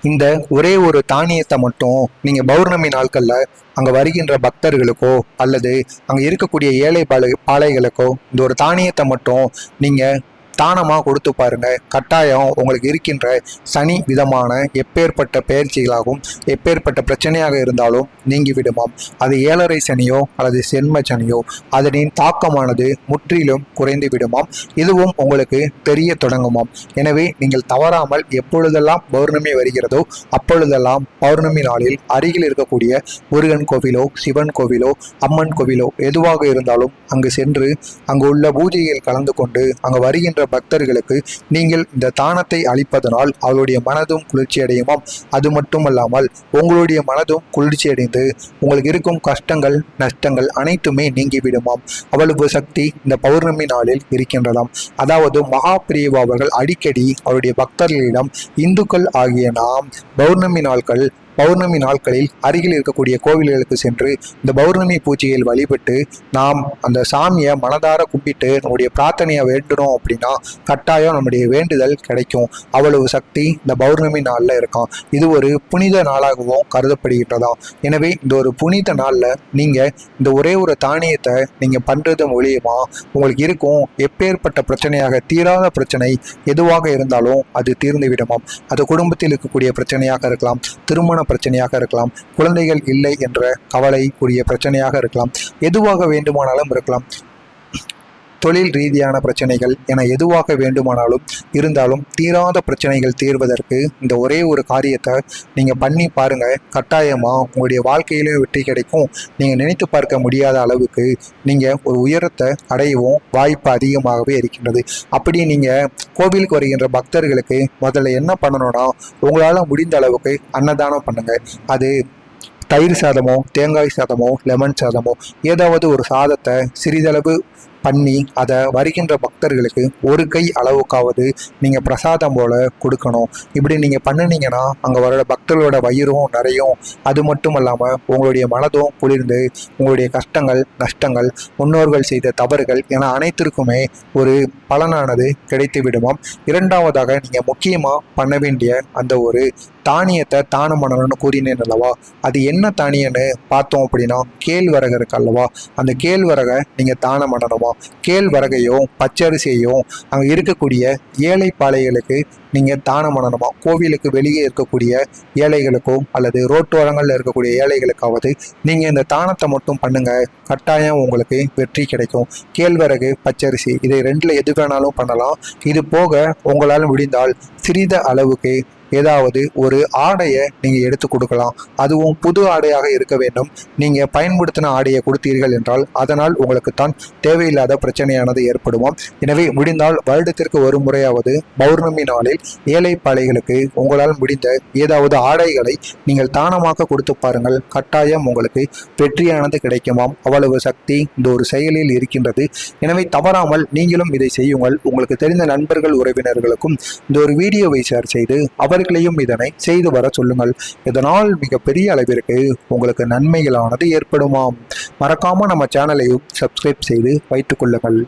இந்த ஒரே ஒரு தானியத்தை மட்டும் நீங்க பௌர்ணமி நாட்கள்ல அங்க வருகின்ற பக்தர்களுக்கோ அல்லது அங்க இருக்கக்கூடிய ஏழை பாலைகளுக்கோ இந்த ஒரு தானியத்தை மட்டும் நீங்க தானமாக கொடுத்து பாருங்க. கட்டாயம் உங்களுக்கு இருக்கின்ற சனி விதமான எப்பேற்பட்ட பயிற்சிகளாகவும் எப்பேற்பட்ட பிரச்சனையாக இருந்தாலும் நீங்கி விடுமாம். அது ஏழரை சனியோ அல்லது சென்ம சனியோ அதனின் தாக்கமானது முற்றிலும் குறைந்து விடுமாம். இதுவும் உங்களுக்கு தெரிய தொடங்குமாம். எனவே நீங்கள் தவறாமல் எப்பொழுதெல்லாம் பௌர்ணமி வருகிறதோ அப்பொழுதெல்லாம் பௌர்ணமி நாளில் அருகில் இருக்கக்கூடிய முருகன் கோவிலோ சிவன் கோவிலோ அம்மன் கோவிலோ எதுவாக இருந்தாலும் அங்கு சென்று அங்கு உள்ள பூஜையில் கலந்து கொண்டு அங்கு வருகின்ற பக்தர்களுக்கு நீங்கள் இந்த தானத்தை அளிப்பதனால் அவருடைய மனதும் குளிர்ச்சி அடையுமாம். அது மட்டுமல்லாமல் உங்களுடைய மனதும் குளிர்ச்சி அடைந்து உங்களுக்கு இருக்கும் கஷ்டங்கள் நஷ்டங்கள் அனைத்துமே நீங்கிவிடுமாம். அவ்வளவு சக்தி இந்த பௌர்ணமி நாளில் இருக்கின்றதாம். அதாவது மகாபிரிவா அவர்கள் அடிக்கடி அவருடைய பக்தர்களிடம் இந்துக்கள் ஆகிய நாம் பௌர்ணமி நாட்களில் அருகில் இருக்கக்கூடிய கோவில்களுக்கு சென்று இந்த பௌர்ணமி பூஜையில் வழிபட்டு நாம் அந்த சாமியை மனதார கும்பிட்டு நம்முடைய பிரார்த்தனையை வேண்டணும் அப்படின்னா கட்டாயம் நம்முடைய வேண்டுதல் கிடைக்கும். அவ்வளவு சக்தி இந்த பௌர்ணமி நாளில் இருக்கும். இது ஒரு புனித நாளாகவும் கருதப்படுகின்றதாம். எனவே இந்த ஒரு புனித நாளில் நீங்கள் இந்த ஒரே ஒரு தானியத்தை நீங்கள் பண்ணுறது மூலியமா உங்களுக்கு இருக்கும் எப்பேற்பட்ட பிரச்சனையாக தீராத பிரச்சனை எதுவாக இருந்தாலும் அது தீர்ந்து விடுமாம். அது குடும்பத்தில் இருக்கக்கூடிய பிரச்சனையாக இருக்கலாம், திருமண பிரச்சனையாக இருக்கலாம், குழந்தைகள் இல்லை என்ற கவலைக்குரிய பிரச்சனையாக இருக்கலாம், எதுவாக வேண்டுமானாலும் இருக்கலாம், தொழில் ரீதியான பிரச்சனைகள் என எதுவாக வேண்டுமானாலும் இருந்தாலும் தீராத பிரச்சனைகள் தீர்வதற்கு இந்த ஒரே ஒரு காரியத்தை நீங்கள் பண்ணி பாருங்க. கட்டாயமாக உங்களுடைய வாழ்க்கையிலும் வெற்றி கிடைக்கும். நீங்கள் நினைத்து பார்க்க முடியாத அளவுக்கு நீங்கள் ஒரு உயரத்தை அடையவும் வாய்ப்பு அதிகமாகவே இருக்கின்றது. அப்படி நீங்கள் கோவிலுக்கு வருகின்ற பக்தர்களுக்கு முதல்ல என்ன பண்ணணும்னா உங்களால் முடிந்த அளவுக்கு அன்னதானம் பண்ணுங்க. அது தயிர் சாதமோ தேங்காய் சாதமோ லெமன் சாதமோ ஏதாவது ஒரு சாதத்தை சிறிதளவு பண்ணி அதை வருகின்ற பக்தர்களுக்கு ஒரு கை அளவுக்காவது நீங்கள் பிரசாதம் போல கொடுக்கணும். இப்படி நீங்கள் பண்ணினீங்கன்னா அங்கே வர பக்தர்களோட வயிறும் நிறையும். அது மட்டும் இல்லாமல் உங்களுடைய மனதும் குளிர்ந்து உங்களுடைய கஷ்டங்கள் நஷ்டங்கள் முன்னோர்கள் செய்த தவறுகள் என அனைத்திற்குமே ஒரு பலனானது கிடைத்து விடுமாம். இரண்டாவதாக நீங்கள் முக்கியமாக பண்ண வேண்டிய அந்த ஒரு தானியத்தை தானம் பண்ணணும்னு கூறினேன் அல்லவா, அது என்ன தானியன்னு பார்த்தோம் அப்படின்னா கேழ்வரகு இருக்கு அல்லவா, அந்த கேழ்வரகை நீங்கள் தானம் பண்ணணுமா. கேழ்வரகையும் பச்சரிசியையும் அங்கே இருக்கக்கூடிய ஏழை பாலைகளுக்கு நீங்கள் தானம் பண்ணணுமா. கோவிலுக்கு வெளியே இருக்கக்கூடிய ஏழைகளுக்கோ அல்லது ரோட்டோரங்களில் இருக்கக்கூடிய ஏழைகளுக்காவது நீங்கள் இந்த தானத்தை மட்டும் பண்ணுங்க. கட்டாயம் உங்களுக்கு வெற்றி கிடைக்கும். கேழ்வரகு பச்சரிசி இதை ரெண்டில் எது வேணாலும் பண்ணலாம். இது போக உங்களால் முடிந்தால் சிறித அளவுக்கு ஏதாவது ஒரு ஆடையை நீங்கள் எடுத்து கொடுக்கலாம். அதுவும் புது ஆடையாக இருக்க வேண்டும். நீங்கள் பயன்படுத்தின ஆடையை கொடுத்தீர்கள் என்றால் அதனால் உங்களுக்கு தான் தேவையில்லாத பிரச்சனையானது ஏற்படுமாம். எனவே முடிந்தால் வருடத்திற்கு ஒரு முறையாவது பௌர்ணமி நாளில் ஏழை பாலைகளுக்கு உங்களால் முடிந்த ஏதாவது ஆடைகளை நீங்கள் தானமாக கொடுத்து பாருங்கள். கட்டாயம் உங்களுக்கு வெற்றியானது கிடைக்குமாம். அவ்வளவு சக்தி இந்த ஒரு செயலில் இருக்கின்றது. எனவே தவறாமல் நீங்களும் இதை செய்யுங்கள். உங்களுக்கு தெரிந்த நண்பர்கள் உறவினர்களுக்கும் இந்த ஒரு வீடியோவை ஷேர் செய்து அவர்களையும் இதனை செய்து வர சொல்லுங்கள். இதனால் மிகப்பெரிய அளவிற்கு உங்களுக்கு நன்மைகளானது ஏற்படுமாம். மறக்காம நம்ம சேனலையும் சப்ஸ்கிரைப் செய்து வைத்துக் கொள்ளுங்கள்.